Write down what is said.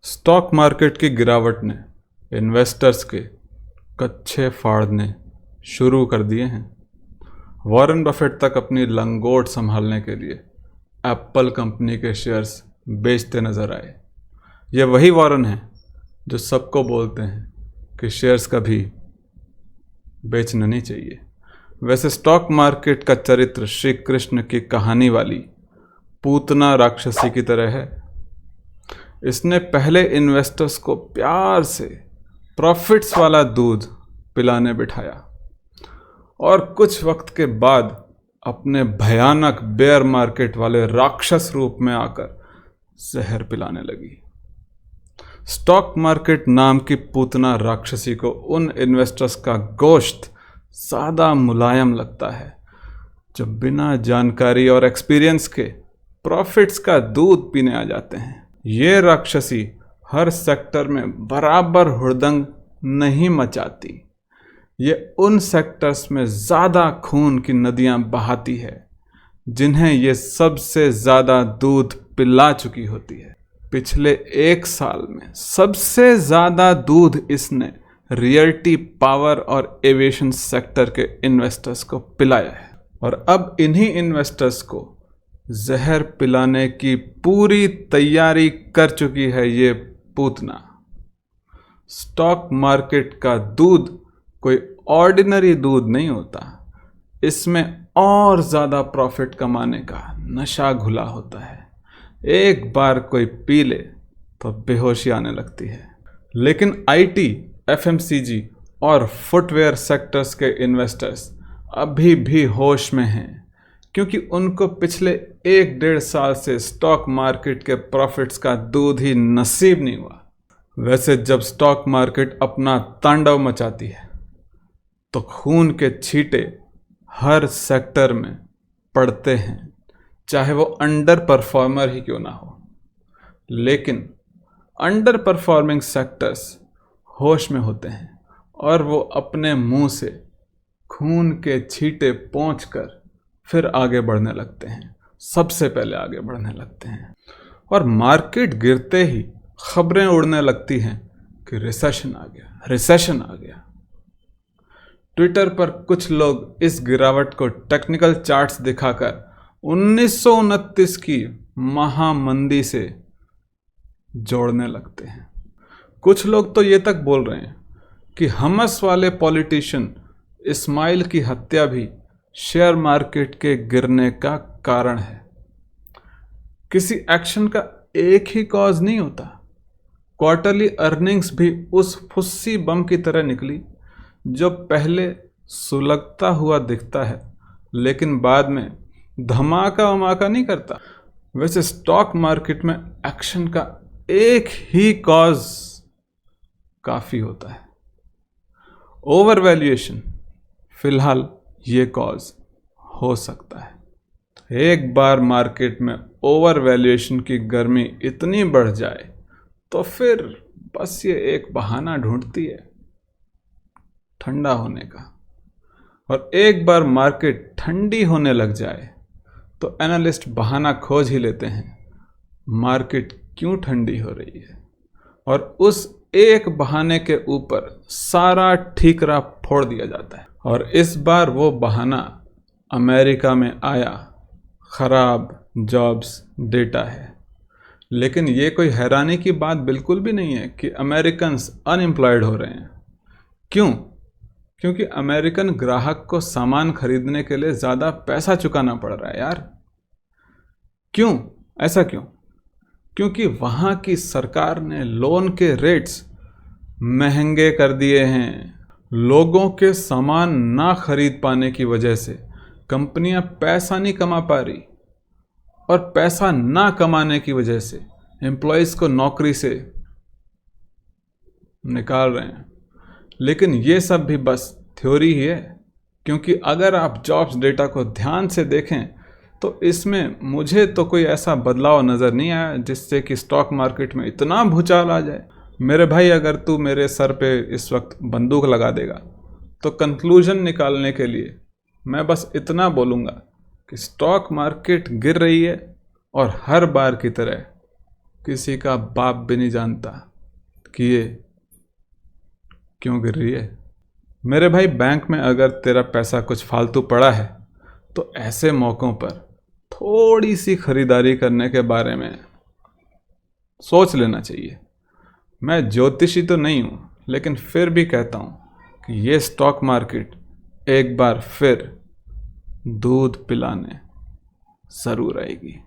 Stock market की गिरावट ने इन्वेस्टर्स के कच्छे फाड़ने शुरू कर दिए हैं। वॉरेन बफेट तक अपनी लंगोट संभालने के लिए एप्पल कंपनी के शेयर्स बेचते नजर आए। ये वही वॉरेन है जो सबको बोलते हैं कि शेयर्स कभी बेचना नहीं चाहिए। वैसे स्टॉक मार्केट का चरित्र श्री कृष्ण की कहानी वाली पूतना राक्षसी की तरह है। इसने पहले इन्वेस्टर्स को प्यार से प्रॉफिट्स वाला दूध पिलाने बिठाया और कुछ वक्त के बाद अपने भयानक बेयर मार्केट वाले राक्षस रूप में आकर जहर पिलाने लगी। स्टॉक मार्केट नाम की पूतना राक्षसी को उन इन्वेस्टर्स का गोश्त ज़्यादा मुलायम लगता है जो बिना जानकारी और एक्सपीरियंस के प्रॉफिट्स का दूध पीने आ जाते हैं। ये राक्षसी हर सेक्टर में बराबर हुड़दंग नहीं मचाती। ये उन सेक्टर्स में ज़्यादा खून की नदियां बहाती है जिन्हें ये सबसे ज़्यादा दूध पिला चुकी होती है। पिछले 1 साल में सबसे ज़्यादा दूध इसने रियल्टी, पावर और एविएशन सेक्टर के इन्वेस्टर्स को पिलाया है और अब इन्हीं इन्वेस्टर्स को जहर पिलाने की पूरी तैयारी कर चुकी है ये पूतना। स्टॉक मार्केट का दूध कोई ऑर्डिनरी दूध नहीं होता। इसमें और ज़्यादा प्रॉफिट कमाने का नशा घुला होता है। एक बार कोई पी ले तो बेहोशी आने लगती है। लेकिन आईटी, एफएमसीजी और फुटवेयर सेक्टर्स के इन्वेस्टर्स अभी भी होश में हैं क्योंकि उनको पिछले 1-1.5 साल से स्टॉक मार्केट के प्रॉफिट्स का दूध ही नसीब नहीं हुआ। वैसे जब स्टॉक मार्केट अपना तांडव मचाती है तो खून के छींटे हर सेक्टर में पड़ते हैं, चाहे वो अंडर परफॉर्मर ही क्यों ना हो। लेकिन अंडर परफॉर्मिंग सेक्टर्स होश में होते हैं और वो अपने मुंह से खून के छींटे पोंछकर फिर आगे बढ़ने लगते हैं, सबसे पहले आगे बढ़ने लगते हैं। और मार्केट गिरते ही खबरें उड़ने लगती हैं कि रिसेशन आ गया, रिसेशन आ गया। ट्विटर पर कुछ लोग इस गिरावट को टेक्निकल चार्ट्स दिखाकर 1929 की महामंदी से जोड़ने लगते हैं। कुछ लोग तो ये तक बोल रहे हैं कि हमस वाले पॉलिटिशियन इस्माइल की हत्या भी शेयर मार्केट के गिरने का कारण है। किसी एक्शन का एक ही कॉज नहीं होता। क्वार्टरली अर्निंग्स भी उस फुस्सी बम की तरह निकली जो पहले सुलगता हुआ दिखता है लेकिन बाद में धमाका वमाका नहीं करता। वैसे स्टॉक मार्केट में एक्शन का एक ही कॉज काफ़ी होता है, ओवर वैल्यूएशन। फिलहाल ये कॉज हो सकता है। एक बार मार्केट में ओवर वैल्यूएशन की गर्मी इतनी बढ़ जाए तो फिर बस ये एक बहाना ढूंढती है ठंडा होने का। और एक बार मार्केट ठंडी होने लग जाए तो एनालिस्ट बहाना खोज ही लेते हैं मार्केट क्यों ठंडी हो रही है और उस एक बहाने के ऊपर सारा ठीकरा फोड़ दिया जाता है। और इस बार वो बहाना अमेरिका में आया खराब जॉब्स डेटा है। लेकिन ये कोई हैरानी की बात बिल्कुल भी नहीं है कि अमेरिकन्स अनएम्प्लॉयड हो रहे हैं। क्यों? क्योंकि अमेरिकन ग्राहक को सामान खरीदने के लिए ज़्यादा पैसा चुकाना पड़ रहा है यार। क्यों? ऐसा क्यों? क्योंकि वहाँ की सरकार ने लोन के रेट्स महंगे कर दिए हैं। लोगों के सामान ना खरीद पाने की वजह से कंपनियां पैसा नहीं कमा पा रही और पैसा ना कमाने की वजह से एम्प्लॉयज़ को नौकरी से निकाल रहे हैं। लेकिन ये सब भी बस थ्योरी ही है क्योंकि अगर आप जॉब्स डेटा को ध्यान से देखें तो इसमें मुझे तो कोई ऐसा बदलाव नज़र नहीं आया जिससे कि स्टॉक मार्केट में इतना भूचाल आ जाए। मेरे भाई, अगर तू मेरे सर पे इस वक्त बंदूक लगा देगा तो कंक्लूजन निकालने के लिए मैं बस इतना बोलूँगा कि स्टॉक मार्केट गिर रही है और हर बार की तरह किसी का बाप भी नहीं जानता कि ये क्यों गिर रही है। मेरे भाई, बैंक में अगर तेरा पैसा कुछ फालतू पड़ा है तो ऐसे मौक़ों पर थोड़ी सी खरीदारी करने के बारे में सोच लेना चाहिए। मैं ज्योतिषी तो नहीं हूँ, लेकिन फिर भी कहता हूँ कि ये स्टॉक मार्केट एक बार फिर दूध पिलाने ज़रूर आएगी।